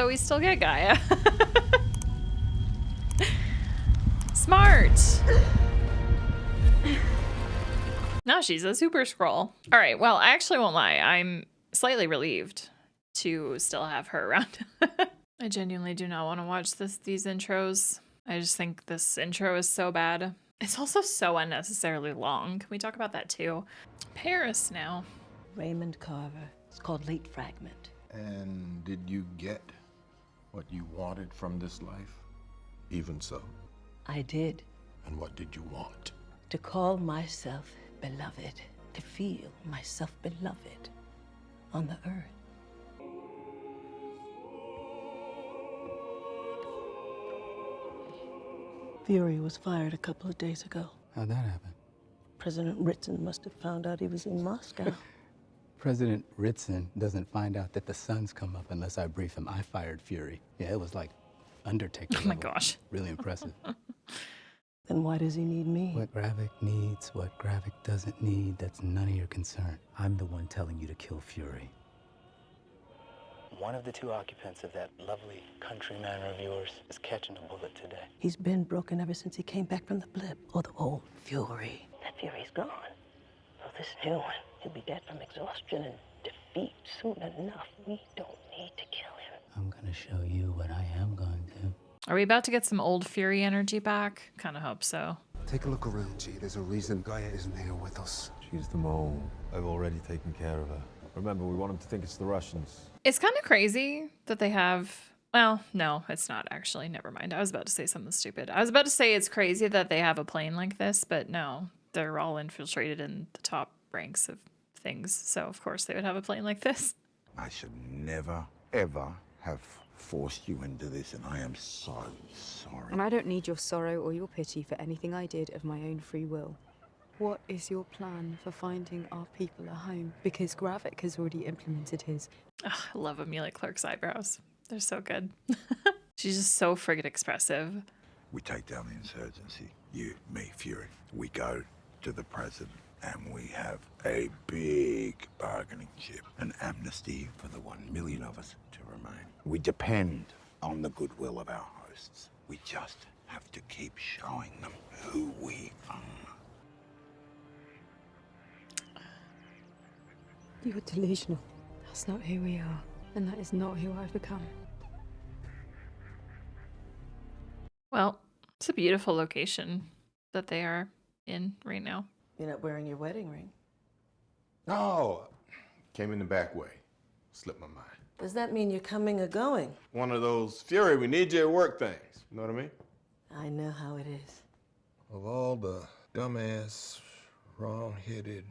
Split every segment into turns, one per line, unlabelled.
we still get Gaia. Smart. No, she's a super scroll. All right, well, I actually won't lie. I'm slightly relieved to still have her around. I genuinely do not want to watch these intros. I just think this intro is so bad. It's also so unnecessarily long. Can we talk about that too? Paris now.
Raymond Carver. It's called Late Fragment.
And did you get what you wanted from this life? Even so.
I did.
And what did you want?
To call myself beloved. To feel myself beloved on the earth. Fury was fired a couple of days ago.
How'd that happen?
President Ritson must have found out he was in Moscow.
President Ritson doesn't find out that the sun's come up unless I brief him. I fired Fury. Yeah, it was like Undertaker.
Oh my
level.
gosh.
Really impressive.
Then why does he need me?
What Gravik needs, what Gravik doesn't need, that's none of your concern. I'm the one telling you to kill Fury. One of the two occupants of that lovely country manor of yours is catching a bullet today.
He's been broken ever since he came back from the blip. Or the old Fury. That Fury's gone. So this new one, he'll be dead from exhaustion and defeat soon enough. We don't need to kill him.
I'm gonna show you what I am going to.
Are we about to get some old Fury energy back? Kind of hope so.
Take a look around, G. There's a reason Gaia isn't here with us.
She's the mole. I've already taken care of her. Remember, we want him to think it's the Russians.
It's kind of crazy that they have... Well, no, it's not actually. Never mind. I was about to say something stupid. I was about to say it's crazy that they have a plane like this, but no. They're all infiltrated in the top ranks of things, so of course they would have a plane like this.
I should never, ever have forced you into this, and I am so sorry.
And I don't need your sorrow or your pity for anything I did of my own free will. What is your plan for finding our people a home? Because Gravik has already implemented his.
Ugh, I love Amelia Clark's eyebrows. They're so good. She's just so friggin' expressive.
We take down the insurgency. You, me, Fury. We go to the president, and we have a big bargaining chip. An amnesty for the 1 million of us to remain. We depend on the goodwill of our hosts. We just have to keep showing them who we are.
You're delusional. That's not who we are. And that is not who I've become.
Well, it's a beautiful location that they are in right now.
You're not wearing your wedding ring.
Oh, came in the back way. Slipped my mind.
Does that mean you're coming or going?
One of those Fury, we need you at work things. You know what I mean?
I know how it is.
Of all the dumbass, wrong-headed,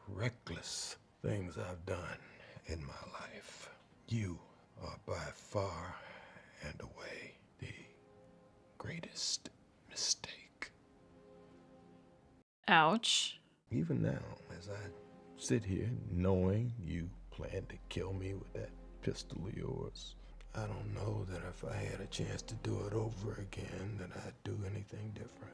reckless things I've done in my life, you are by far and away the greatest mistake.
Ouch.
Even now, as I sit here knowing you plan to kill me with that pistol of yours, I don't know that if I had a chance to do it over again, that I'd do anything different.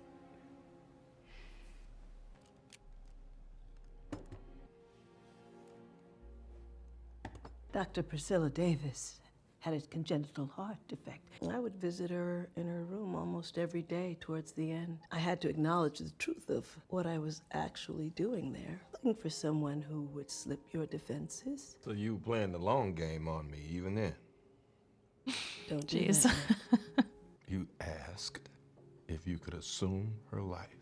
Dr. Priscilla Davis had a congenital heart defect. I would visit her in her room almost every day towards the end. I had to acknowledge the truth of what I was actually doing there. Looking for someone who would slip your defenses.
So you were playing the long game on me even then?
Don't do
Jeez.
that.
You asked if you could assume her life.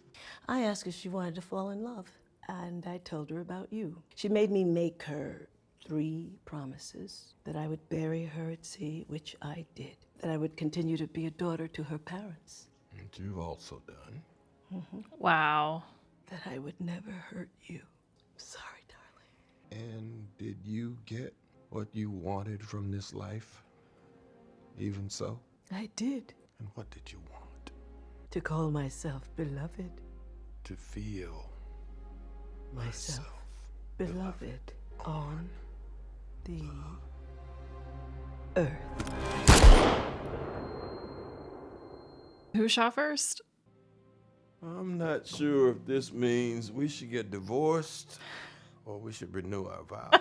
I asked if she wanted to fall in love, and I told her about you. She made me make her 3 promises: that I would bury her at sea, which I did; that I would continue to be a daughter to her parents;
And you've also done.
Wow.
that I would never hurt you. Sorry, darling.
And did you get what you wanted from this life? Even so?
I did.
And what did you want?
To call myself beloved.
To feel
Myself beloved on the earth.
Who shot first?
I'm not sure if this means we should get divorced or we should renew our vows.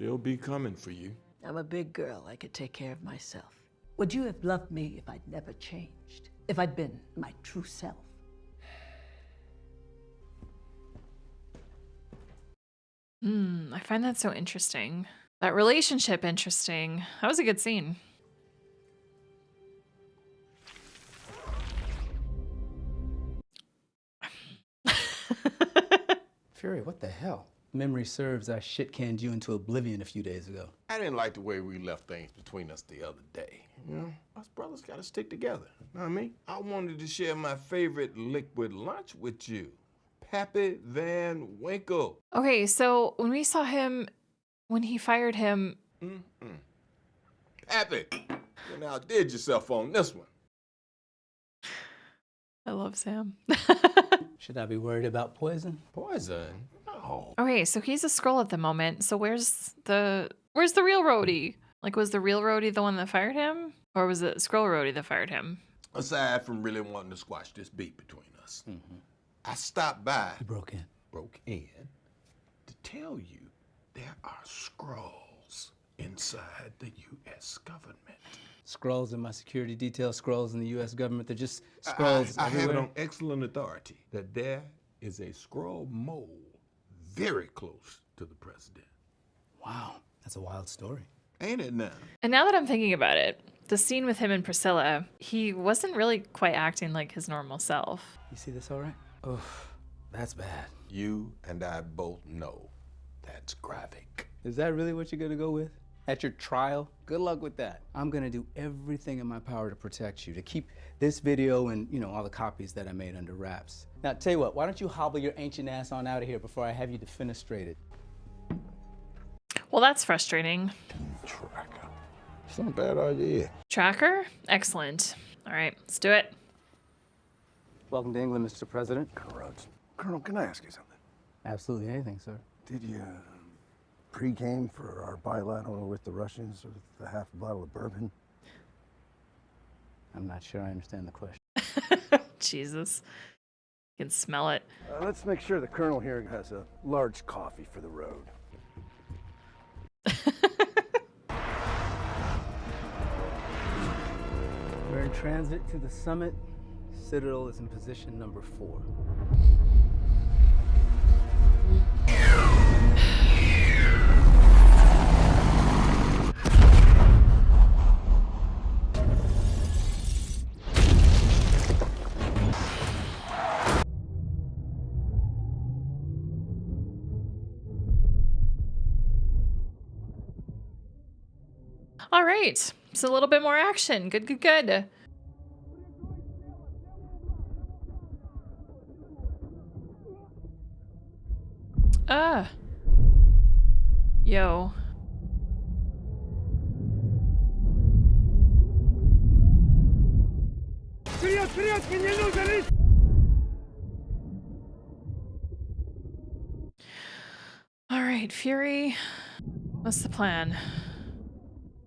They'll be coming for you.
I'm a big girl. I could take care of myself. Would you have loved me if I'd never changed? If I'd been my true self?
I find that so interesting. That relationship interesting. That was a good scene.
Fury, what the hell? Memory serves, I shit-canned you into oblivion a few days ago.
I didn't like the way we left things between us the other day. You know, us brothers gotta stick together. Know what I mean? I wanted to share my favorite liquid lunch with you. Pappy Van Winkle.
Okay, so when we saw him, when he fired him,
Pappy, you now outdid yourself on this one.
I love Sam.
Should I be worried about poison?
Poison? No.
Okay, so he's a Skrull at the moment. So where's the real Rhodey? Like, was the real Rhodey the one that fired him? Or was it Skrull Rhodey that fired him?
Aside from really wanting to squash this beef between us, I stopped by.
You broke in.
Broke in to tell you there are Skrulls inside the U.S. government.
Skrulls in my security detail, Skrulls in the U.S. government, they're just Skrulls
I have it
everywhere.
on excellent authority that there is a Skrull mole very close to the president.
Wow, that's a wild story.
Ain't it now?
And now that I'm thinking about it, the scene with him and Priscilla, he wasn't really quite acting like his normal self.
You see this all right? Oh, that's bad.
You and I both know that's Gravik.
Is that really what you're gonna go with? At your trial? Good luck with that. I'm gonna do everything in my power to protect you, to keep this video and, you know, all the copies that I made under wraps. Now, tell you what, why don't you hobble your ancient ass on out of here before I have you defenestrated?
Well, that's frustrating.
Tracker. It's not a bad idea.
Tracker? Excellent. All right, let's do it.
Welcome to England, Mr. President.
Colonel, can I ask you something?
Absolutely anything, sir.
Did you pre-game for our bilateral with the Russians with the half bottle of bourbon?
I'm not sure I understand the question.
Jesus. You can smell it.
Let's make sure the Colonel here has a large coffee for the road.
We're in transit to the summit. Citadel is in position number 4.
All right, so a little bit more action. Good, good, good. Yo. All right, Fury. What's the plan?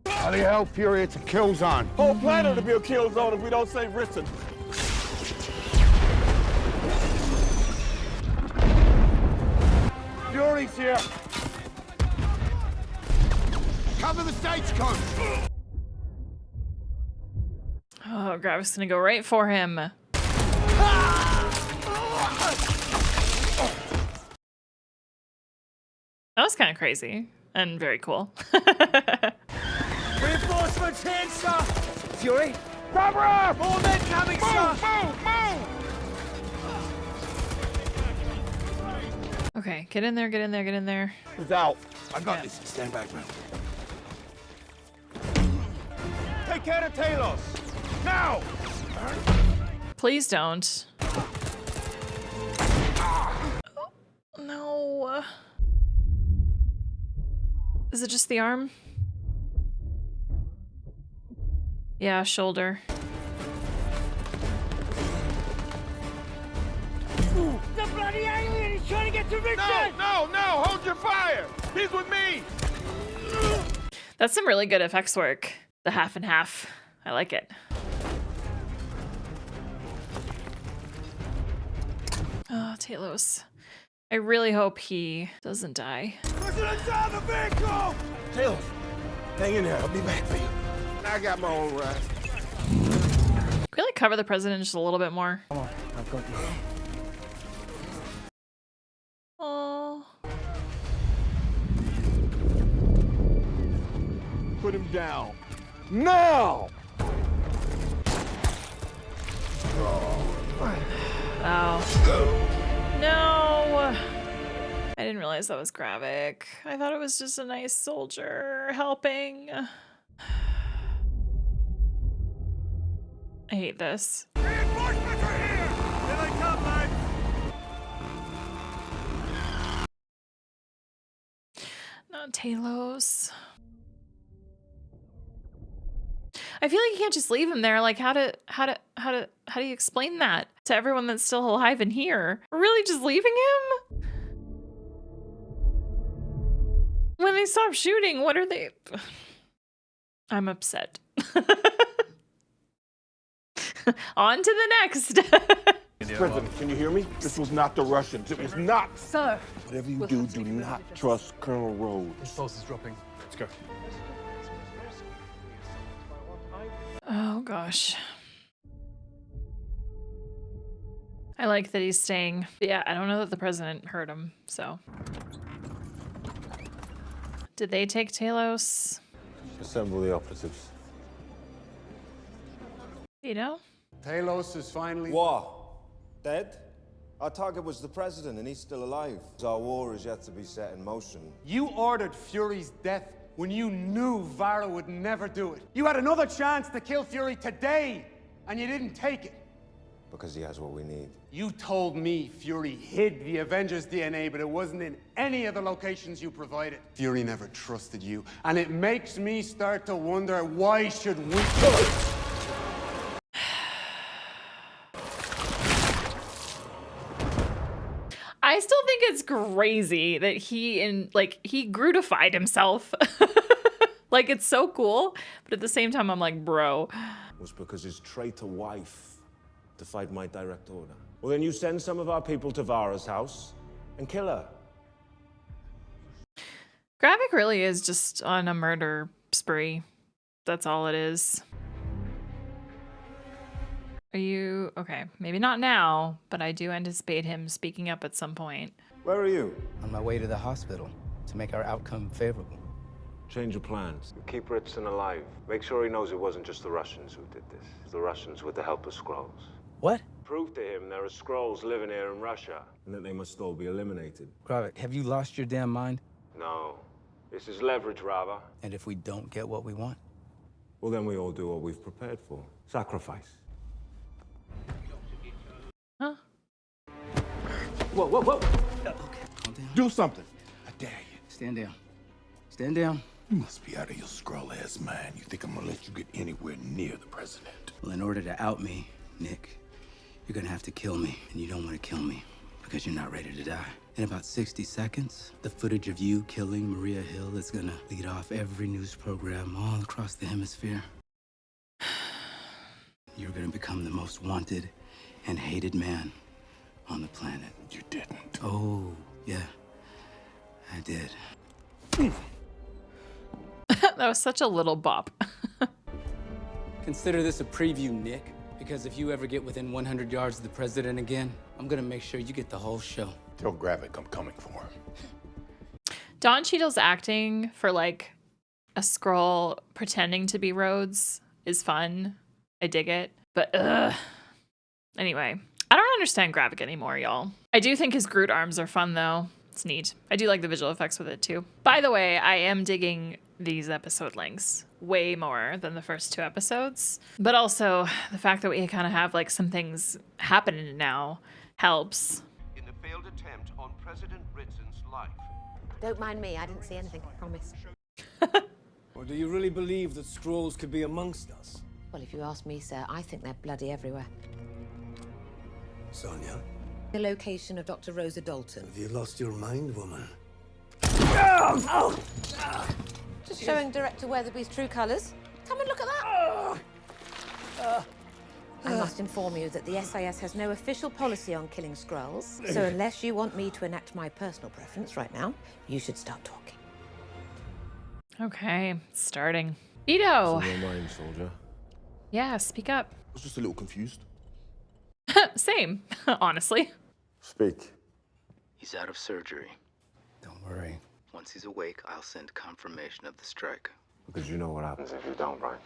How the hell, Fury? It's a kill zone.
Whole planet to be a kill zone if we don't save Ritson.
Fury's here. Cover the stagecoach.
Oh, Gravik's gonna go right for him. That was kind of crazy and very cool.
Reinforcements here, sir! Fury?
Cover up!
More men coming, sir!
Move!
Okay, get in there, get in there, get in there.
Who's out? I got this. Stand back, man.
Take care of Talos.
Now!
Please don't. No. Is it just the arm? Yeah, shoulder.
The bloody alien is trying to get to Richard!
No, hold your fire. He's with me.
That's some really good effects work. The half and half. I like it. Oh, Talos. I really hope he doesn't die.
President's out of the vehicle!
Taylor, hang in there. I'll be back for you. I got my own ride.
Can we like cover the president just a little bit more?
Come on, I've got you.
Oh.
Put him down. Now!
Oh. No. I didn't realize that was Gravik. I thought it was just a nice soldier helping. I hate this.
Reinforcements are here! Here they come, mate!
Not Talos. I feel like you can't just leave him there. Like, how do you explain that to everyone that's still alive in here? Really, just leaving him? When they stop shooting, what are they? I'm upset. On to the next.
President, can you hear me? This was not the Russians. It was not.
Sir.
Whatever you do, do not trust Colonel Rhodes.
His pulse is dropping. Let's go.
Oh gosh. I like that he's staying. But yeah, I don't know that the president heard him, so. Did they take Talos?
Assemble the operatives.
You know?
Talos is finally...
What? Dead? Our target was the president, and he's still alive. Our war is yet to be set in motion.
You ordered Fury's death when you knew Varro would never do it. You had another chance to kill Fury today, and you didn't take it.
Because he has what we need.
You told me Fury hid the Avengers' DNA, but it wasn't in any of the locations you provided. Fury never trusted you, and it makes me start to wonder, why should we...
I still think it's crazy that he Grootified himself. Like, it's so cool, but at the same time, I'm like, bro.
Was because his traitor wife defied my direct order. Well, then you send some of our people to Vara's house and kill her.
Gravik really is just on a murder spree. That's all it is. Are you... Okay, maybe not now, but I do anticipate him speaking up at some point.
Where are you?
On my way to the hospital to make our outcome favorable.
Change your plans. Keep Ritson alive. Make sure he knows it wasn't just the Russians who did this. The Russians with the help of Skrulls.
What?
Prove to him there are Skrulls living here in Russia, and that they must all be eliminated.
Gravik, have you lost your damn mind?
No. This is leverage, Rava.
And if we don't get what we want?
Well, then we all do what we've prepared for. Sacrifice.
Huh?
Whoa, whoa, whoa!
Okay, calm down.
Do something. I dare you.
Stand down. Stand down.
You must be out of your Skrull-ass mind. You think I'm gonna let you get anywhere near the president?
Well, in order to out me, Nick, you're gonna have to kill me. And you don't want to kill me because you're not ready to die. In about 60 seconds, the footage of you killing Maria Hill is gonna lead off every news program all across the hemisphere. You're gonna become the most wanted and hated man on the planet.
You didn't.
Oh, yeah, I did.
That was such a little bop.
Consider this a preview, Nick, because if you ever get within 100 yards of the president again, I'm gonna make sure you get the whole show.
Tell Gravik I'm coming for him.
Don Cheadle's acting for like a Skrull pretending to be Rhodes is fun. I dig it. But anyway, I don't understand Gravik anymore, y'all. I do think his Groot arms are fun though. It's neat. I do like the visual effects with it too. By the way, I am digging these episode lengths way more than the first 2 episodes. But also the fact that we kind of have like some things happening now helps.
In the failed attempt on President Ritson's life.
Don't mind me, I didn't see anything, promise.
Well, do you really believe that Skrulls could be amongst us?
Well, if you ask me, sir, I think they're bloody everywhere.
Sonia,
The location of Dr. Rosa Dalton.
have you lost your mind, woman?
Just showing Director Weatherby's true colours. Come and look at that. I must must inform you that the SIS has no official policy on killing Skrulls, so unless you want me to enact my personal preference right now, you should start talking.
Okay, starting. Ito!
What's in your mind, soldier?
Yeah, speak up.
I was just a little confused.
Same, honestly.
Speak.
He's out of surgery. Don't worry. Once he's awake, I'll send confirmation of the strike.
Because you know what happens if you don't, right?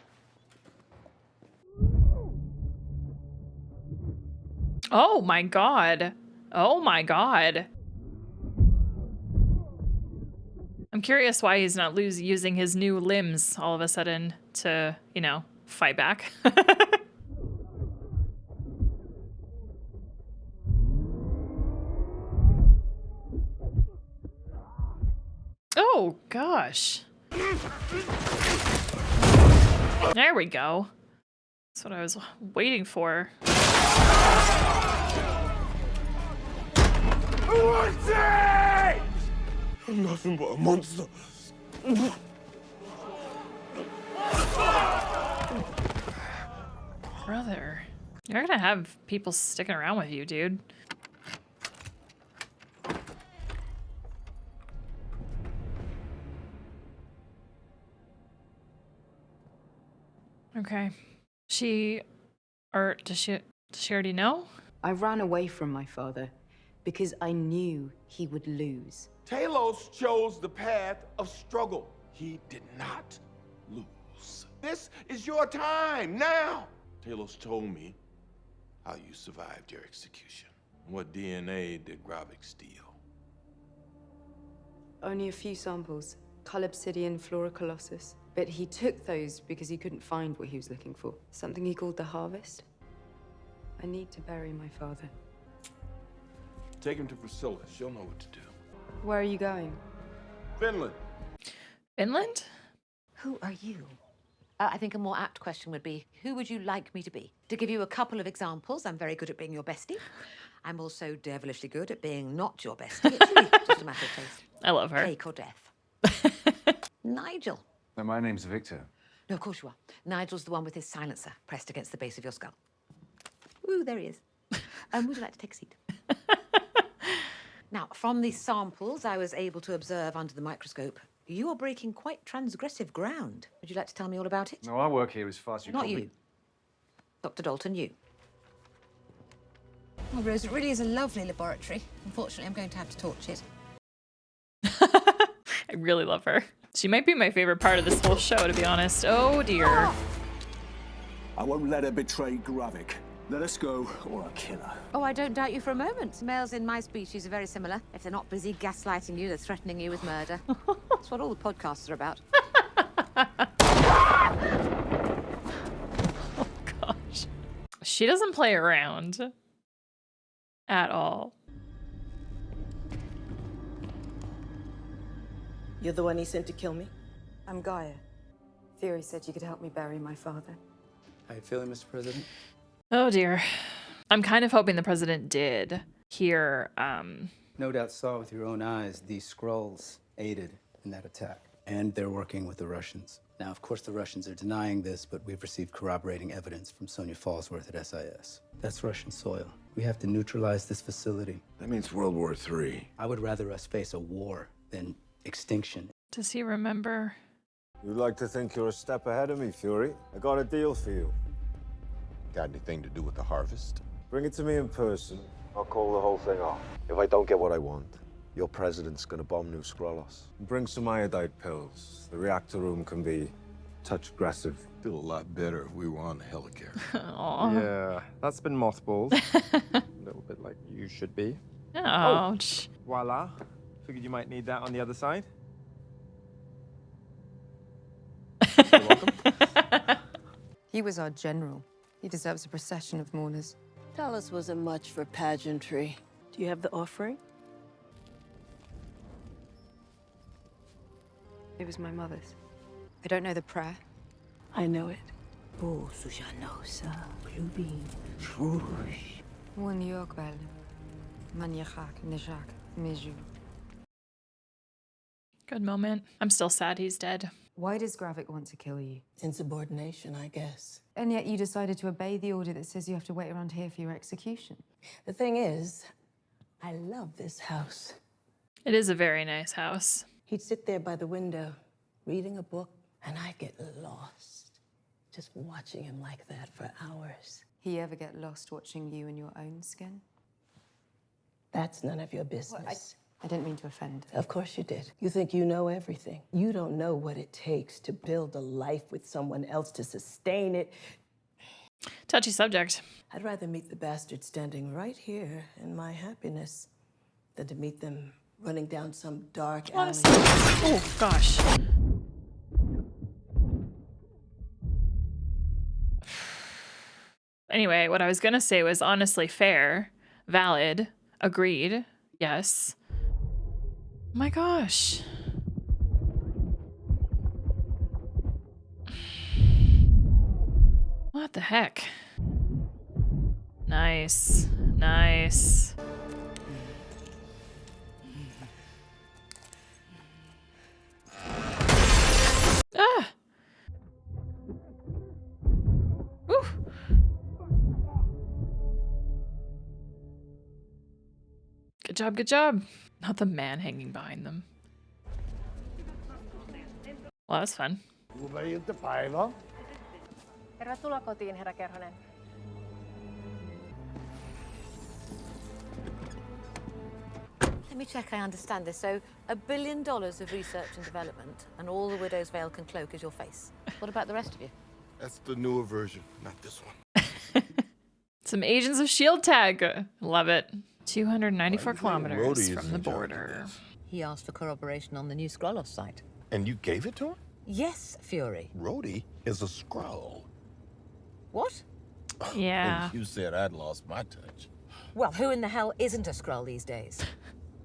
Oh my god. Oh my god. I'm curious why he's not using his new limbs all of a sudden to, you know, fight back. Oh, gosh. There we go. That's what I was waiting for.
I'm nothing but a monster.
Brother, you're gonna have people sticking around with you, dude. Okay. Does she already know?
I ran away from my father because I knew he would lose.
Talos chose the path of struggle. He did not lose. This is your time now. Talos told me how you survived your execution. What DNA did Gravik steal?
Only a few samples. Calobsidian, Flora Colossus. But he took those because he couldn't find what he was looking for. Something he called the Harvest. I need to bury my father.
Take him to Priscilla. She'll know what to do.
Where are you going?
Finland.
Finland?
Who are you? I think a more apt question would be, who would you like me to be? To give you a couple of examples, I'm very good at being your bestie. I'm also devilishly good at being not your bestie. It's really just a matter of taste.
I love her.
Cake or death. Nigel.
No, my name's Victor.
No, of course you are. Nigel's the one with his silencer pressed against the base of your skull. Ooh, there he is. Would you like to take a seat? Now, from these samples I was able to observe under the microscope, you are breaking quite transgressive ground. Would you like to tell me all about it?
No, I work here as far as you
Not
can
you. Dr. Dalton, you. Well, Rose, it really is a lovely laboratory. Unfortunately, I'm going to have to torch it.
I really love her. She might be my favorite part of this whole show, to be honest. Oh, dear.
I won't let her betray Gravik. Let us go, or I'll kill her.
Oh, I don't doubt you for a moment. Males in my species are very similar. If they're not busy gaslighting you, they're threatening you with murder. That's what all the podcasts are about.
Oh, gosh. She doesn't play around. At all.
You're the one he sent to kill me?
I'm Gaia. Fury said you could help me bury my father.
How you feeling, Mr. President?
Oh, dear. I'm kind of hoping the president did hear,
No doubt saw with your own eyes these Skrulls aided in that attack. And they're working with the Russians. Now, of course, the Russians are denying this, but we've received corroborating evidence from Sonia Fallsworth at SIS. That's Russian soil. We have to neutralize this facility.
That means World War III.
I would rather us face a war than extinction.
Does he remember?
You'd like to think you're a step ahead of me, Fury. I got a deal for you.
Got anything to do with the harvest?
Bring it to me in person. I'll call the whole thing off. If I don't get what I want, your president's gonna bomb New Skrullos. Bring some iodide pills. The reactor room can be touch aggressive.
Feel a lot better if we were on the helicarrier.
Aww.
Yeah, that's been mothballed. A little bit like you should be.
Ouch.
Oh, voila. Figured you might need that on the other side. You're welcome.
He was our general. He deserves a procession of mourners.
Talos wasn't much for pageantry. Do you have the offering?
It was my mother's. I don't know the prayer.
I know it. Oh, Sujanosa, Rubin, Shwoosh.
Wanyogwel, Manyachak, Nijak, Miju.
Good moment. I'm still sad he's dead.
Why does Gravik want to kill you?
Insubordination, I guess.
And yet you decided to obey the order that says you have to wait around here for your execution.
The thing is, I love this house.
It is a very nice house.
He'd sit there by the window, reading a book, and I'd get lost, just watching him like that for hours.
He ever get lost watching you in your own skin?
That's none of your business.
I didn't mean to offend.
Of course you did. You think you know everything. You don't know what it takes to build a life with someone else, to sustain it.
Touchy subject.
I'd rather meet the bastard standing right here in my happiness than to meet them running down some dark alley.
Oh, gosh. Anyway, what I was gonna say was honestly fair, valid, agreed, yes. Oh my gosh. What the heck? Nice, nice. Ah! Woo! Good job, good job. Not the man hanging behind them. Well, that was fun.
Tervetuloa kotiin, herra Kerhonen.
Let me check I understand this. So, $1 billion of research and development, and all the Widow's Veil can cloak is your face. What about the rest of you?
That's the newer version, not this one.
Some Agents of S.H.I.E.L.D. tag. Love it. 294 kilometers
Rhodey
from
is
the
in charge of
border.
He asked for corroboration on the new Skrullos site.
And you gave it to him?
Yes, Fury.
Rhodey is a Skrull.
What?
Yeah.
And you said I'd lost my touch.
Well, who in the hell isn't a Skrull these days?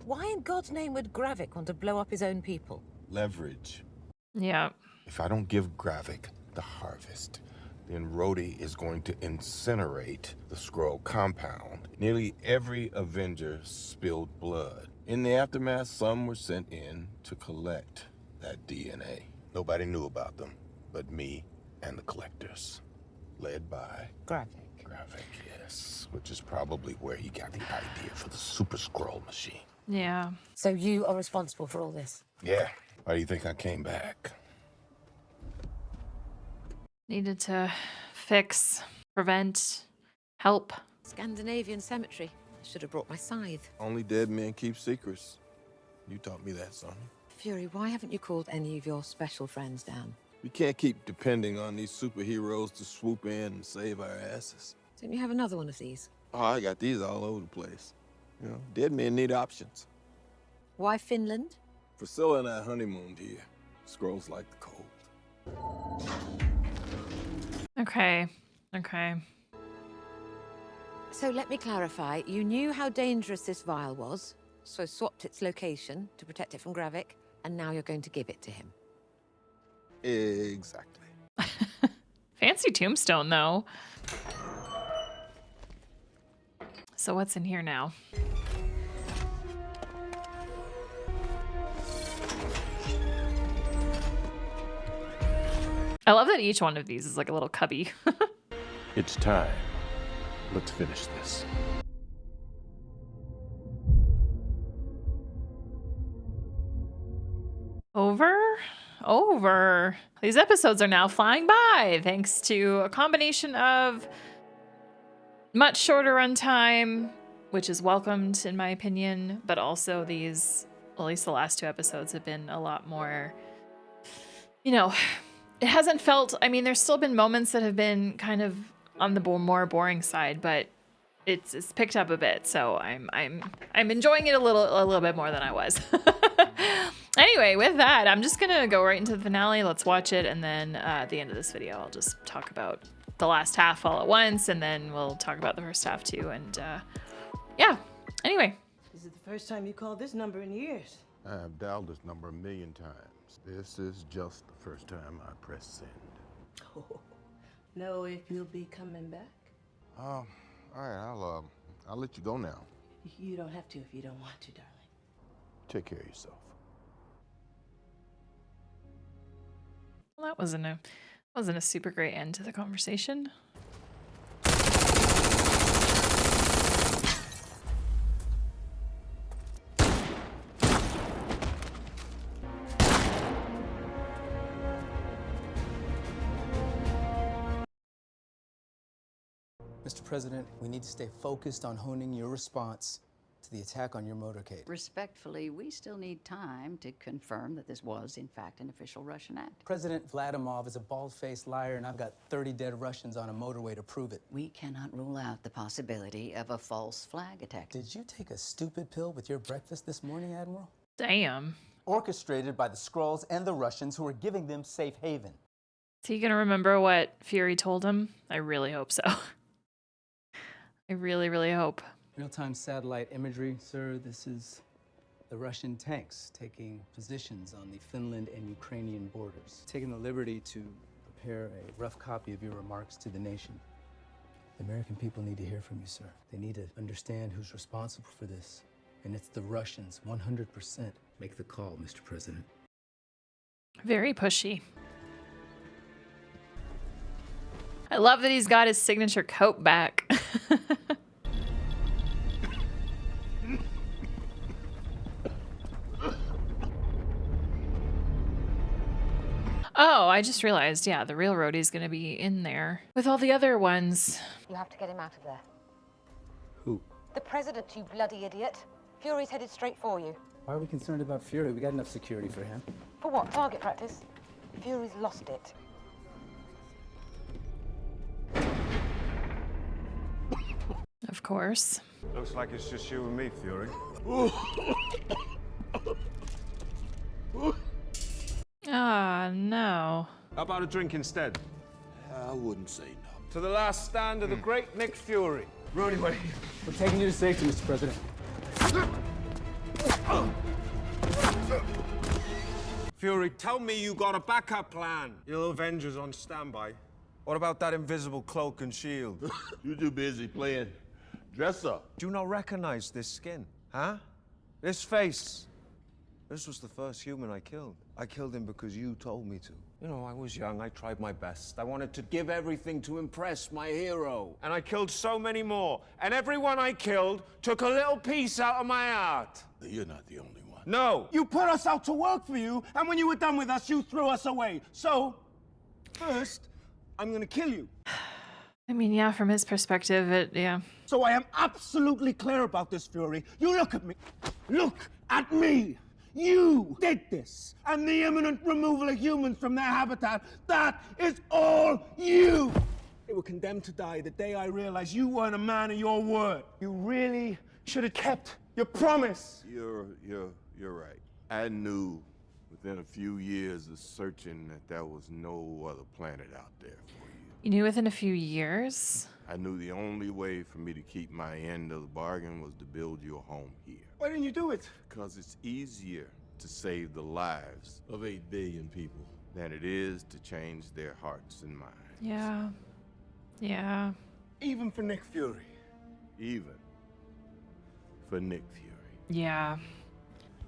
Why in God's name would Gravik want to blow up his own people?
Leverage.
Yeah.
If I don't give Gravik the harvest, then Rhodey is going to incinerate the Skrull compound. Nearly every Avenger spilled blood. In the aftermath, some were sent in to collect that DNA. Nobody knew about them but me and the collectors. Led by
Gravik.
Gravik, yes. Which is probably where he got the idea for the Super Skrull machine.
Yeah.
So you are responsible for all this?
Yeah. Why do you think I came back?
Needed to fix, prevent, help.
Scandinavian cemetery. I should have brought my scythe.
Only dead men keep secrets. You taught me that, Sonny.
Fury, why haven't you called any of your special friends down?
We can't keep depending on these superheroes to swoop in and save our asses.
Don't you have another one of these?
Oh, I got these all over the place. You know, dead men need options.
Why Finland?
Priscilla and I honeymooned here. Skrulls like the cold.
Okay. Okay.
So let me clarify. You knew how dangerous this vial was, so swapped its location to protect it from Gravik, and now you're going to give it to him.
Exactly.
Fancy tombstone, though. So what's in here now? I love that each one of these is like a little cubby.
It's time. Let's finish this.
Over. These episodes are now flying by thanks to a combination of much shorter runtime, which is welcomed in my opinion, but also these, at least the last two episodes have been a lot more, you know, it hasn't felt, I mean, there's still been moments that have been kind of on the more boring side, but it's picked up a bit, so I'm enjoying it a little bit more than I was. Anyway, with that, I'm just gonna go right into the finale. Let's watch it, and then at the end of this video, I'll just talk about the last half all at once, and then we'll talk about the first half too. And yeah. Anyway.
This is the first time you called this number in years.
I have dialed this number 1,000,000 times. This is just the first time I press send.
Oh, know if you'll be coming back?
All right, I'll let you go now.
You don't have to if you don't want to, darling.
Take care of yourself.
Well, that wasn't a super great end to the conversation.
Mr. President, we need to stay focused on honing your response to the attack on your motorcade.
Respectfully, we still need time to confirm that this was, in fact, an official Russian act.
President Vladimir is a bald-faced liar, and I've got 30 dead Russians on a motorway to prove it.
We cannot rule out the possibility of a false flag attack.
Did you take a stupid pill with your breakfast this morning, Admiral?
Damn.
Orchestrated by the Skrulls and the Russians who are giving them safe haven.
Is he gonna remember what Fury told him? I really hope so. I really, really hope.
Real-time satellite imagery, sir. This is the Russian tanks taking positions on the Finland and Ukrainian borders. Taking the liberty to prepare a rough copy of your remarks to the nation. The American people need to hear from you, sir. They need to understand who's responsible for this. And it's the Russians, 100%. Make the call, Mr. President.
Very pushy. I love that he's got his signature coat back. Oh, I just realized, yeah, the real roadie's gonna be in there with all the other ones.
You have to get him out of there.
Who?
The president, you bloody idiot. Fury's headed straight for you.
Why are we concerned about Fury? We got enough security for him.
For what? Target practice? Fury's lost it.
Of course.
Looks like it's just you and me, Fury.
Ah, no.
How about a drink instead?
I wouldn't say no.
To the last stand of the great Nick Fury.
Rudy, wait. We're taking you to safety, Mr. President.
Fury, tell me you got a backup plan. Your Avengers on standby. What about that invisible cloak and shield?
You're too busy playing dress up.
Do you not recognize this skin, huh? This face. This was the first human I killed. I killed him because you told me to. You know, I was young, I tried my best. I wanted to give everything to impress my hero. And I killed so many more. And everyone I killed took a little piece out of my heart.
You're not the only one.
No.
You put us out to work for you, and when you were done with us, you threw us away. So, first, I'm gonna kill you.
I mean, yeah, from his perspective, yeah.
So I am absolutely clear about this, Fury. You look at me. Look at me. You did this. And the imminent removal of humans from their habitat, that is all you. They were condemned to die the day I realized you weren't a man of your word. You really should have kept your promise.
You're right. I knew within a few years of searching that there was no other planet out there for you.
You knew within a few years?
I knew the only way for me to keep my end of the bargain was to build you a home here.
Why didn't you do it?
Because it's easier to save the lives of 8 billion people than it is to change their hearts and minds.
Yeah. Yeah.
Even for Nick Fury.
Even for Nick Fury.
Yeah.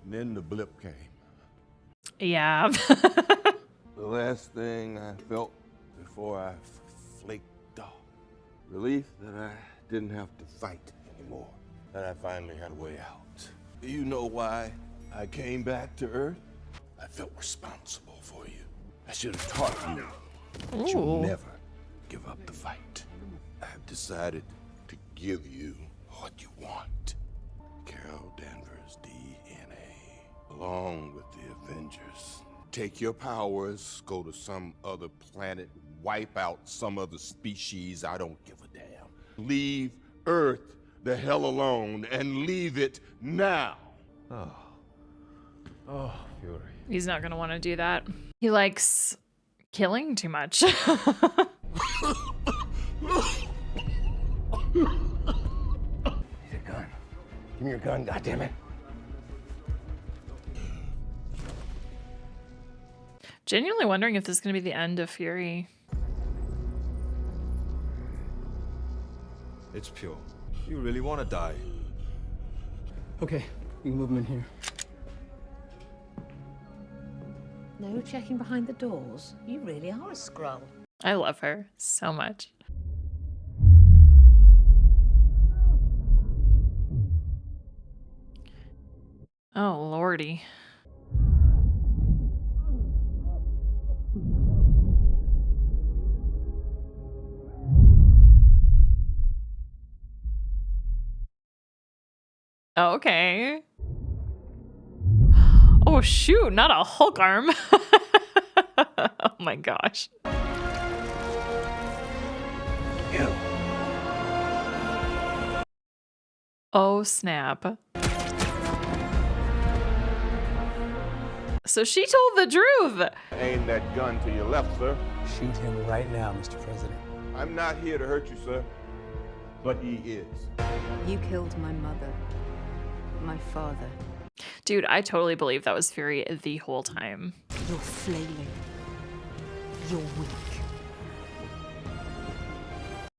And then the blip came.
Yeah.
The last thing I felt before I flaked off. Relief that I didn't have to fight anymore. That I finally had a way out. Do you know why I came back to Earth? I felt responsible for you. I should have taught you that you'll never give up the fight. I've decided to give you what you want. Carol Danvers' DNA, along with the Avengers. Take your powers, go to some other planet, wipe out some other species, I don't give a damn. Leave Earth the hell alone and leave it now.
Oh, Fury.
He's not gonna want to do that. He likes killing too much.
Give me your gun, goddammit.
Genuinely wondering if this is gonna be the end of Fury.
It's pure. You really want to die.
Okay, you can move him in here.
No checking behind the doors. You really are a Skrull.
I love her so much. Oh, lordy. Okay. Oh, shoot, not a Hulk arm. Oh my gosh.
You.
Oh, snap. So she told the truth.
Aim that gun to your left, sir.
Shoot him right now, Mr. President.
I'm not here to hurt you, sir. But he is.
You killed my mother, my father.
Dude, I totally believe that was Fury the whole time.
You're flailing. You're weak.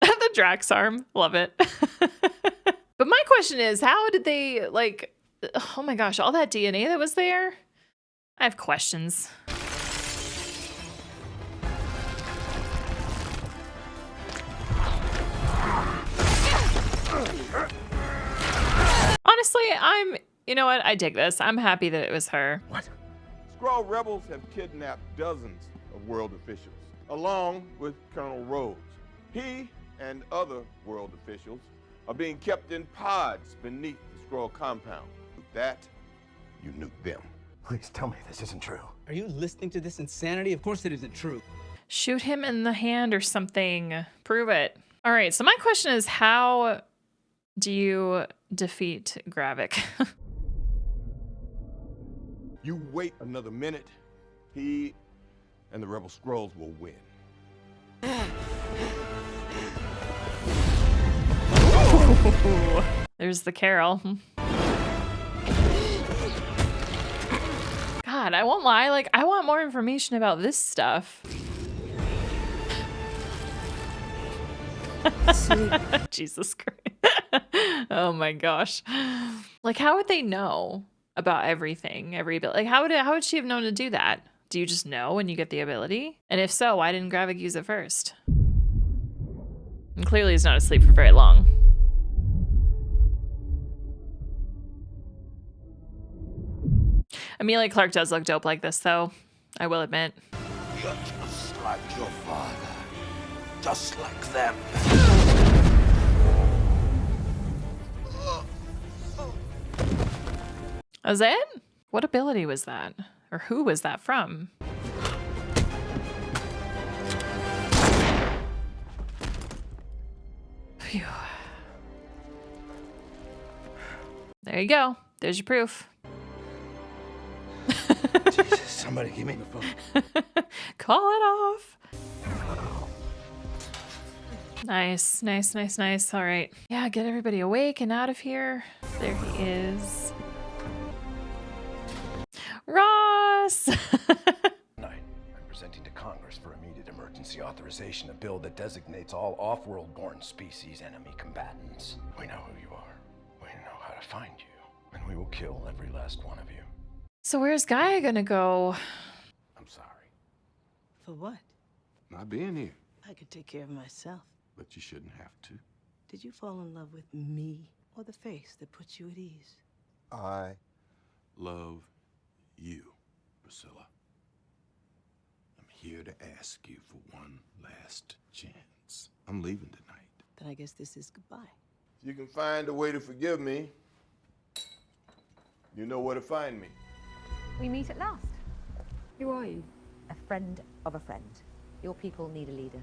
The Drax arm. Love it. But my question is, how did they, like, oh my gosh, all that DNA that was there? I have questions. Honestly, you know what? I dig this. I'm happy that it was her.
What? Skrull rebels have kidnapped dozens of world officials, along with Colonel Rhodes. He and other world officials are being kept in pods beneath the Skrull compound. With that, you nuke them.
Please tell me this isn't true.
Are you listening to this insanity? Of course it isn't true.
Shoot him in the hand or something. Prove it. All right, so my question is, how do you defeat Gravik?
You wait another minute, he and the rebel Skrulls will win.
There's the Carol. God, I won't lie. Like, I want more information about this stuff. Jesus Christ. Oh my gosh. Like, how would they know about everything, every ability? Like, how would she have known to do that? Do you just know when you get the ability? And if so, why didn't Gravik use it first? And clearly he's not asleep for very long. Amelia Clark does look dope like this, though. I will admit.
You're just like your father. Just like them.
Was it? What ability was that? Or who was that from? Phew. There you go. There's your proof.
Jesus, somebody give me the phone.
Call it off. Nice, nice, nice, nice. All right. Yeah, get everybody awake and out of here. There he is. Ross!
Tonight, I'm presenting to Congress for immediate emergency authorization a bill that designates all off-world-born species enemy combatants. We know who you are. We know how to find you. And we will kill every last one of you.
So where's Gaia gonna go?
I'm sorry.
For what?
Not being here.
I could take care of myself.
But you shouldn't have to.
Did you fall in love with me or the face that puts you at ease?
I love you, Priscilla. I'm here to ask you for one last chance. I'm leaving tonight.
Then I guess this is goodbye.
If you can find a way to forgive me, you know where to find me.
We meet at last.
Who are you?
A friend of a friend. Your people need a leader.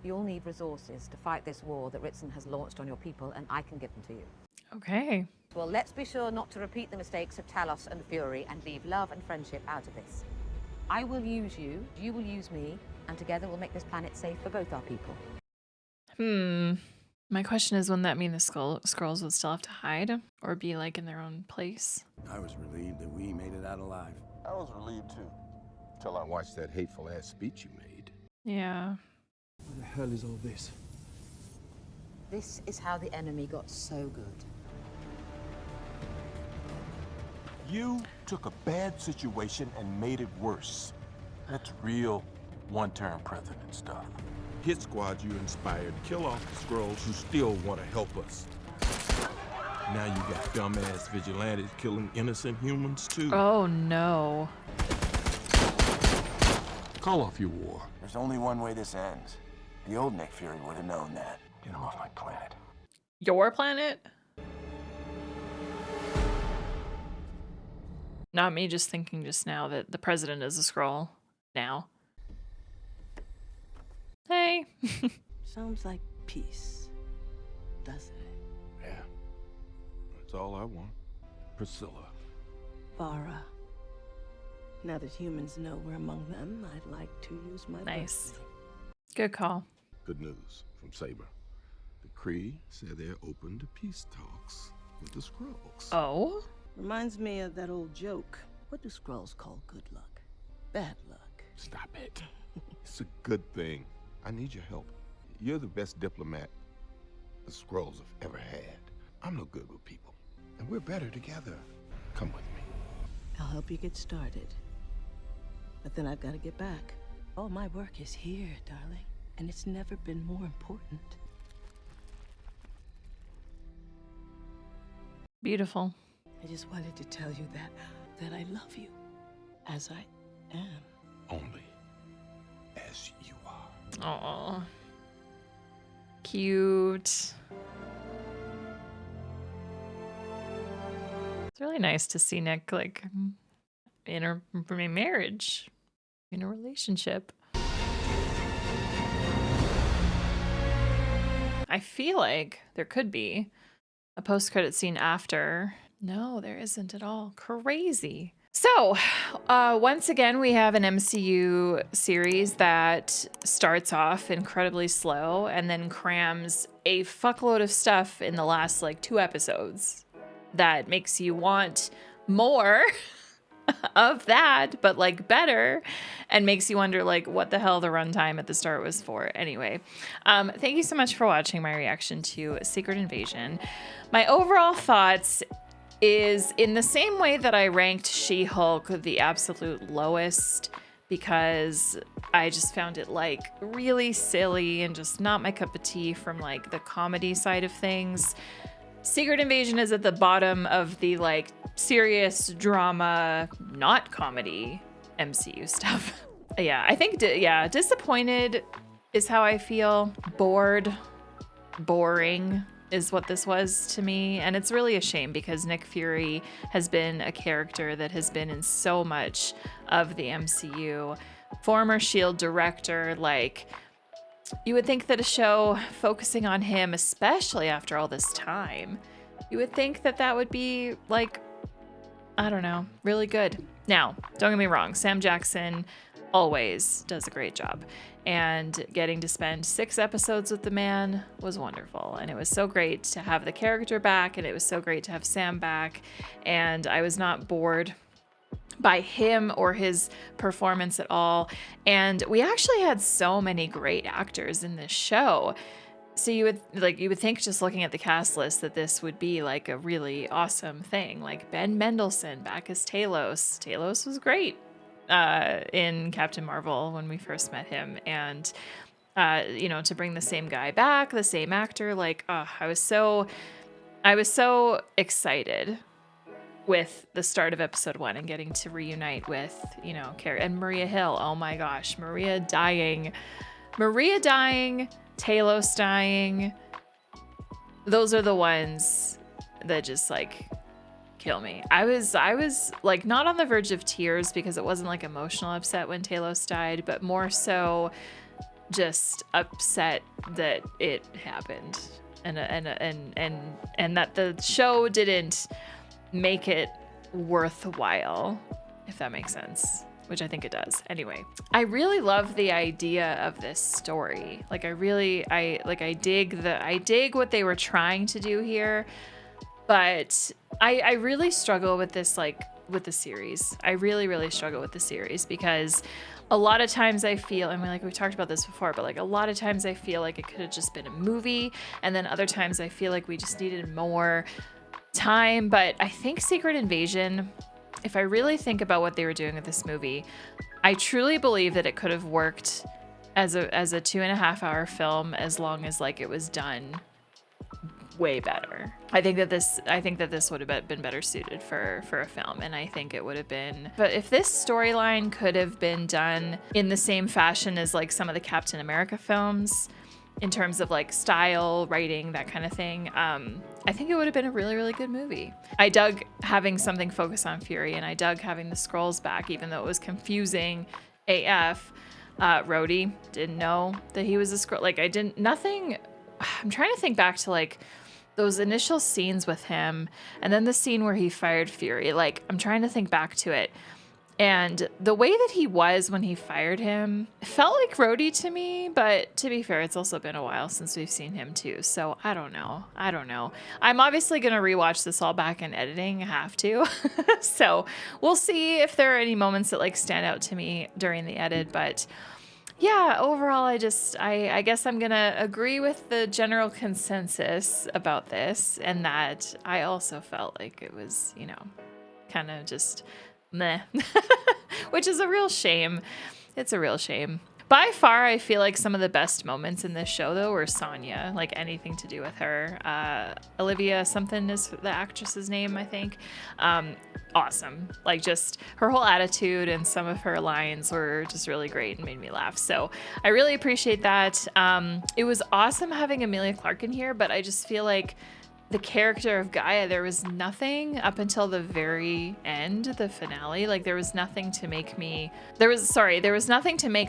You'll need resources to fight this war that Ritson has launched on your people, and I can give them to you.
Okay.
Well, let's be sure not to repeat the mistakes of Talos and Fury and leave love and friendship out of this. I will use you, you will use me, and together we'll make this planet safe for both our people.
My question is, wouldn't that mean the Skrulls would still have to hide or be like in their own place?
I was relieved that we made it out alive.
I was relieved too, till I watched that hateful ass speech you made.
Yeah.
What the hell is all this?
This is how the enemy got so good.
You took a bad situation and made it worse. That's real one-term president stuff. Hit squad you inspired, kill off the Skrulls who still want to help us. Now you got dumbass vigilantes killing innocent humans too.
Oh no.
Call off your war.
There's only one way this ends. The old Nick Fury would have known that. Get him off my planet.
Your planet? Not me just thinking just now that the president is a Skrull. Now. Hey.
Sounds like peace, doesn't it?
Yeah. That's all I want. Priscilla.
Farah. Now that humans know we're among them, I'd like to use my
Nice.
blessing.
Good call.
Good news from Saber. The Kree said they're open to peace talks with the Skrulls.
Oh?
Reminds me of that old joke. What do Skrulls call good luck? Bad luck.
Stop it. It's a good thing. I need your help. You're the best diplomat the Skrulls have ever had. I'm no good with people, and we're better together. Come with me.
I'll help you get started. But then I've got to get back. All my work is here, darling, and it's never been more important.
Beautiful.
I just wanted to tell you that I love you, as I am.
Only as you are.
Aw. Cute. It's really nice to see Nick like in a marriage, in a relationship. I feel like there could be a post-credit scene after. No, there isn't at all. Crazy. So, once again, we have an MCU series that starts off incredibly slow and then crams a fuckload of stuff in the last, like, 2 episodes that makes you want more of that, but, like, better, and makes you wonder, like, what the hell the runtime at the start was for. Anyway, thank you so much for watching my reaction to Secret Invasion. My overall thoughts is in the same way that I ranked She-Hulk the absolute lowest because I just found it like really silly and just not my cup of tea from like the comedy side of things. Secret Invasion is at the bottom of the like serious drama, not comedy MCU stuff. Yeah, I think, disappointed is how I feel. Bored, boring is what this was to me. And it's really a shame because Nick Fury has been a character that has been in so much of the MCU. Former S.H.I.E.L.D. director, like, you would think that a show focusing on him, especially after all this time, you would think that that would be, like, I don't know, really good. Now, don't get me wrong, Sam Jackson always does a great job. And getting to spend 6 episodes with the man was wonderful. And it was so great to have the character back, and it was so great to have Sam back. And I was not bored by him or his performance at all. And we actually had so many great actors in this show. So you would think just looking at the cast list that this would be like a really awesome thing. Like Ben Mendelsohn back as Talos. Talos was great in Captain Marvel when we first met him. And, you know, to bring the same guy back, the same actor, like, I was so excited with the start of episode 1 and getting to reunite with, you know, Carrie and Maria Hill. Oh my gosh, Maria dying, Talos dying. Those are the ones that just like kill me. I was like not on the verge of tears because it wasn't like emotional upset when Talos died, but more so just upset that it happened and that the show didn't make it worthwhile, if that makes sense, which I think it does. Anyway, I really love the idea of this story. Like I dig what they were trying to do here, but I really struggle with this, like with the series. I really struggle with the series because a lot of times I feel, I mean, like we talked about this before, but like a lot of times I feel like it could have just been a movie, and then other times I feel like we just needed more time. But I think Secret Invasion if I really think about what they were doing with this movie, I truly believe that it could have worked as a 2.5-hour film as long as like it was done way better. I think that this would have been better suited for a film, and I think it would have been. But if this storyline could have been done in the same fashion as like some of the Captain America films, in terms of like style, writing, that kind of thing, I think it would have been a really, really good movie. I dug having something focus on Fury, and I dug having the Skrulls back, even though it was confusing AF. Rhodey didn't know that he was a Skrull. Like I'm trying to think back to like those initial scenes with him, and then the scene where he fired Fury. Like, I'm trying to think back to it. And the way that he was when he fired him felt like Rhodey to me, but to be fair, it's also been a while since we've seen him too. So I don't know. I'm obviously going to rewatch this all back in editing. I have to. So we'll see if there are any moments that like stand out to me during the edit. But yeah, overall, I guess I'm going to agree with the general consensus about this, and that I also felt like it was, kind of just meh, which is a real shame. It's a real shame. By far, I feel like some of the best moments in this show, though, were Sonya, like anything to do with her. Olivia something is the actress's name, I think. Awesome. Like, just her whole attitude and some of her lines were just really great and made me laugh. So I really appreciate that. It was awesome having Emilia Clarke in here, but I just feel like the character of Gaia, there was nothing up until the very end, the finale. Like, there was nothing to make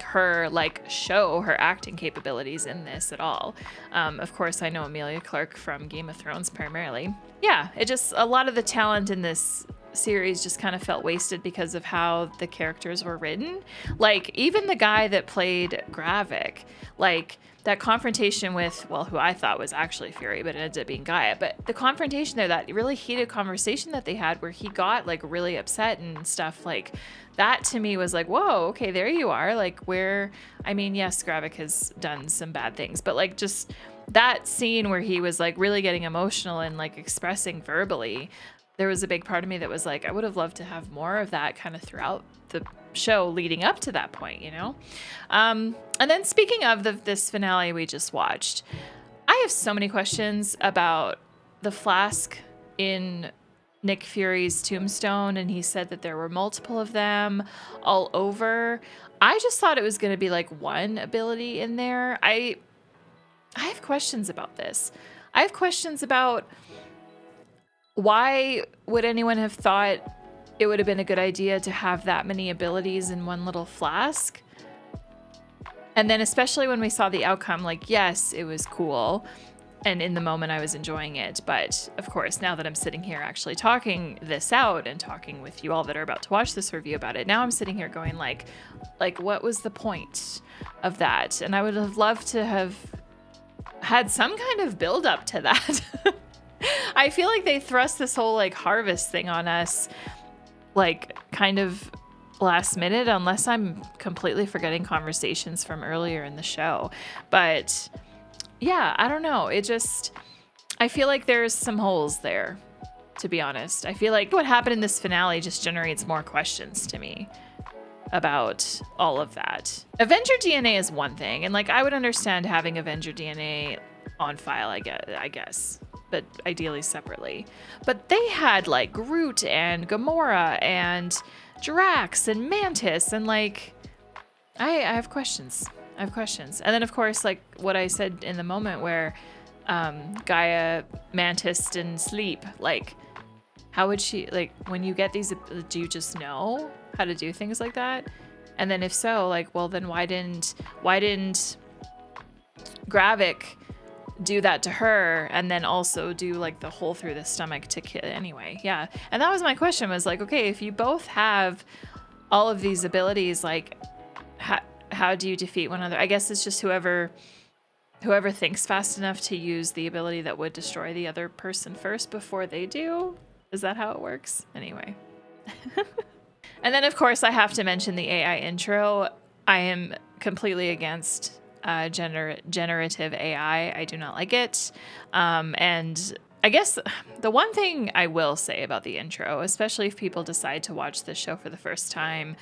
her like show her acting capabilities in this at all. Of course, I know Emilia Clarke from Game of Thrones primarily. Yeah, it just, a lot of the talent in this series just kind of felt wasted because of how the characters were written. Like, even the guy that played Gravik, like, that confrontation with, well, who I thought was actually Fury, but it ended up being Gaia. But the confrontation there, that really heated conversation that they had where he got like really upset and stuff, like that to me was like, whoa, okay, there you are. Like, yes, Gravik has done some bad things, but like just that scene where he was like really getting emotional and like expressing verbally, there was a big part of me that was like, I would have loved to have more of that kind of throughout the show leading up to that point, And then speaking of this finale we just watched, I have so many questions about the flask in Nick Fury's tombstone, and he said that there were multiple of them all over. I just thought it was going to be like one ability in there. I have questions about this. I have questions about why would anyone have thought it would have been a good idea to have that many abilities in one little flask? And then especially when we saw the outcome, like, yes, it was cool. And in the moment I was enjoying it. But of course, now that I'm sitting here actually talking this out and talking with you all that are about to watch this review about it, now I'm sitting here going like what was the point of that? And I would have loved to have had some kind of build up to that. I feel like they thrust this whole like harvest thing on us like kind of last minute, unless I'm completely forgetting conversations from earlier in the show. But yeah, I don't know. I feel like there's some holes there, to be honest. I feel like what happened in this finale just generates more questions to me about all of that. Avenger DNA is one thing, and like I would understand having Avenger DNA on file, I guess, but ideally separately. But they had like Groot and Gamora and Drax and Mantis, and like I have questions. And then of course, like what I said in the moment where Gaia, Mantis didn't sleep, like how would she, like when you get these, do you just know how to do things like that? And then if so, like, well then why didn't Gravik do that to her and then also do like the hole through the stomach to kill anyway? Yeah. And that was my question, was like, okay, if you both have all of these abilities, like how do you defeat one another? I guess it's just whoever thinks fast enough to use the ability that would destroy the other person first before they do. Is that how it works? Anyway. And then of course I have to mention the AI intro. I am completely against generative AI. I do not like it. And I guess the one thing I will say about the intro, especially if people decide to watch this show for the first time,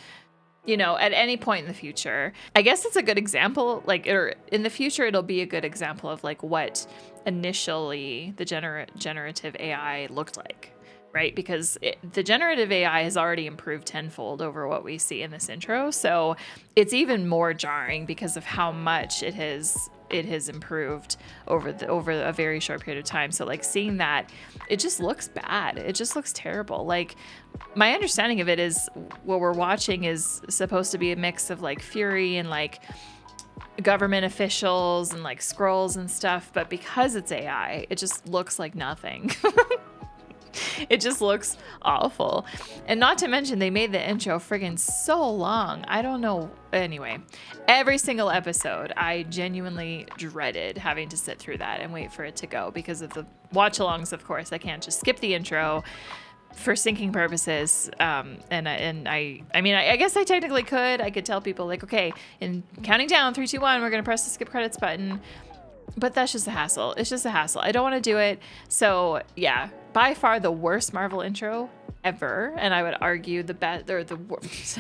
you know, at any point in the future, I guess it's a good example, like, or in the future, it'll be a good example of like what initially the generative AI looked like, right? Because the generative AI has already improved tenfold over what we see in this intro. So it's even more jarring because of how much it has improved over a very short period of time. So like seeing that, it just looks bad. It just looks terrible. Like my understanding of it is what we're watching is supposed to be a mix of like Fury and like government officials and like Skrulls and stuff. But because it's AI, it just looks like nothing. It just looks awful. And not to mention, they made the intro friggin' so long. I don't know. Anyway, every single episode, I genuinely dreaded having to sit through that and wait for it to go because of the watch-alongs, of course. I can't just skip the intro for syncing purposes. And I guess I technically could. I could tell people, like, okay, in counting down, 3, 2, 1, we're going to press the skip credits button. But that's just a hassle. It's just a hassle. I don't want to do it. So yeah, by far the worst Marvel intro ever. And I would argue the best, or the worst,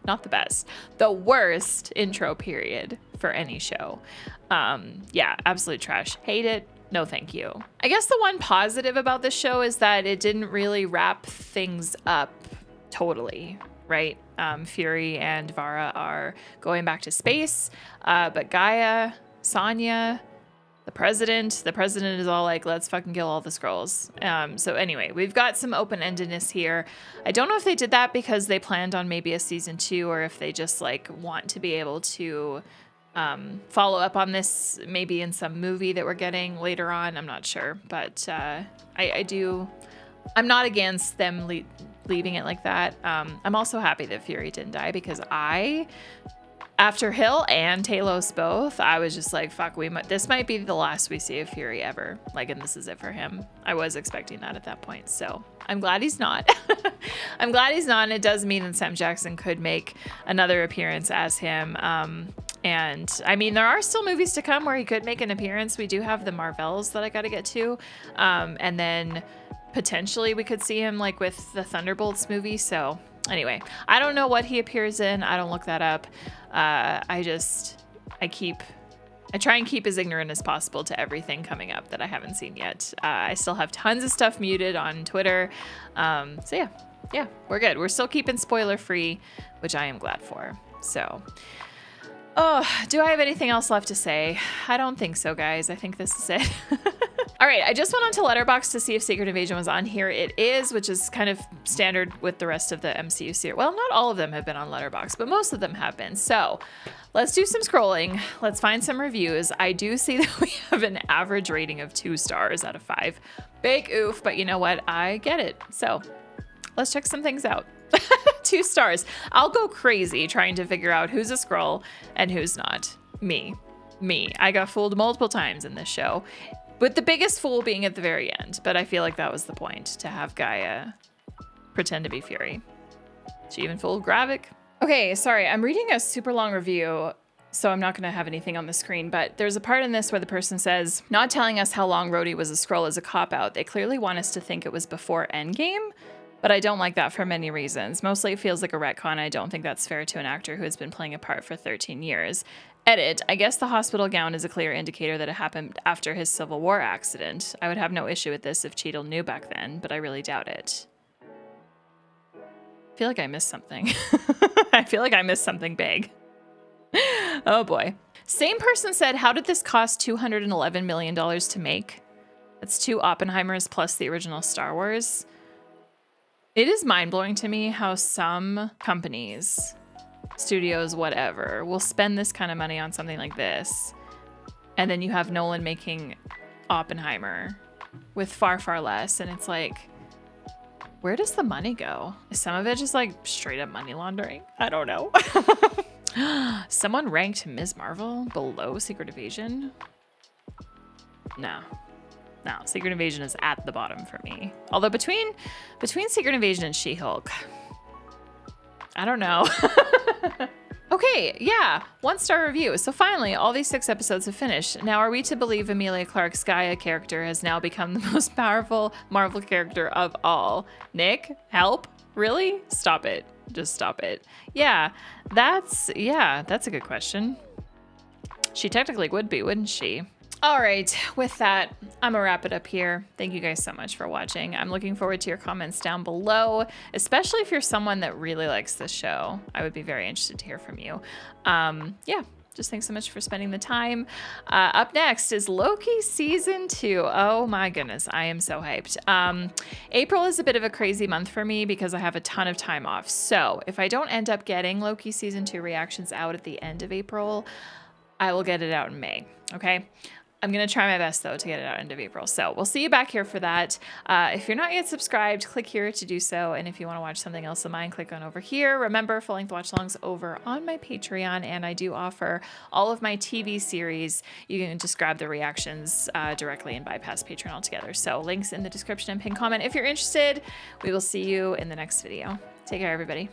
not the best, the worst intro period for any show. Yeah, absolute trash. Hate it. No, thank you. I guess the one positive about this show is that it didn't really wrap things up totally, right? Fury and Vara are going back to space, but Gaia, Sonya, the president is all like, let's fucking kill all the Skrulls. So anyway, we've got some open-endedness here. I don't know if they did that because they planned on maybe a season 2 or if they just like want to be able to follow up on this maybe in some movie that we're getting later on. I'm not sure, but I'm not against them leaving it like that. I'm also happy that Fury didn't die because after Hill and Talos both, I was just like, fuck, this might be the last we see of Fury ever. Like, and this is it for him. I was expecting that at that point. So I'm glad he's not. I'm glad he's not. And it does mean that Sam Jackson could make another appearance as him. And I mean, there are still movies to come where he could make an appearance. We do have the Marvels that I got to get to. And then potentially we could see him like with the Thunderbolts movie. So anyway, I don't know what he appears in. I don't look that up. I try and keep as ignorant as possible to everything coming up that I haven't seen yet. I still have tons of stuff muted on Twitter. So yeah, we're good. We're still keeping spoiler free, which I am glad for. So, do I have anything else left to say? I don't think so, guys. I think this is it. All right, I just went onto Letterboxd to see if Secret Invasion was on here. It is, which is kind of standard with the rest of the MCU series. Well, not all of them have been on Letterboxd, but most of them have been. So let's do some scrolling. Let's find some reviews. I do see that we have an average rating of 2 stars out of 5. Big oof, but you know what? I get it. So let's check some things out. 2 stars. I'll go crazy trying to figure out who's a Skrull and who's not. Me. I got fooled multiple times in this show. With the biggest fool being at the very end, but I feel like that was the point, to have Gaia pretend to be Fury. She even fooled Gravik. Okay, sorry, I'm reading a super long review, so I'm not gonna have anything on the screen, but there's a part in this where the person says, not telling us how long Rhodey was a Skrull is a cop-out. They clearly want us to think it was before Endgame, but I don't like that for many reasons. Mostly it feels like a retcon. I don't think that's fair to an actor who has been playing a part for 13 years. Edit, I guess the hospital gown is a clear indicator that it happened after his Civil War accident. I would have no issue with this if Cheadle knew back then, but I really doubt it. I feel like I missed something. I feel like I missed something big. Oh boy. Same person said, how did this cost $211 million to make? That's 2 Oppenheimers plus the original Star Wars. It is mind-blowing to me how some companies, studios, whatever, will spend this kind of money on something like this. And then you have Nolan making Oppenheimer with far, far less. And it's like, where does the money go? Is some of it just like straight up money laundering? I don't know. Someone ranked Ms. Marvel below Secret Invasion? No, Secret Invasion is at the bottom for me. Although between Secret Invasion and She-Hulk, I don't know. Okay, yeah, 1-star review. So finally, all these 6 episodes have finished. Now, are we to believe Emilia Clarke's Gaia character has now become the most powerful Marvel character of all? Nick, help? Really? Stop it. Just stop it. Yeah, that's a good question. She technically would be, wouldn't she? All right, with that, I'm gonna wrap it up here. Thank you guys so much for watching. I'm looking forward to your comments down below, especially if you're someone that really likes this show. I would be very interested to hear from you. Yeah, just thanks so much for spending the time. Up next is Loki Season 2. Oh my goodness, I am so hyped. April is a bit of a crazy month for me because I have a ton of time off. So if I don't end up getting Loki Season 2 reactions out at the end of April, I will get it out in May, okay? I'm going to try my best, though, to get it out end of April. So we'll see you back here for that. If you're not yet subscribed, click here to do so. And if you want to watch something else of mine, click on over here. Remember, full-length watch-alongs over on my Patreon, and I do offer all of my TV series. You can just grab the reactions directly and bypass Patreon altogether. So links in the description and pinned comment if you're interested. We will see you in the next video. Take care, everybody.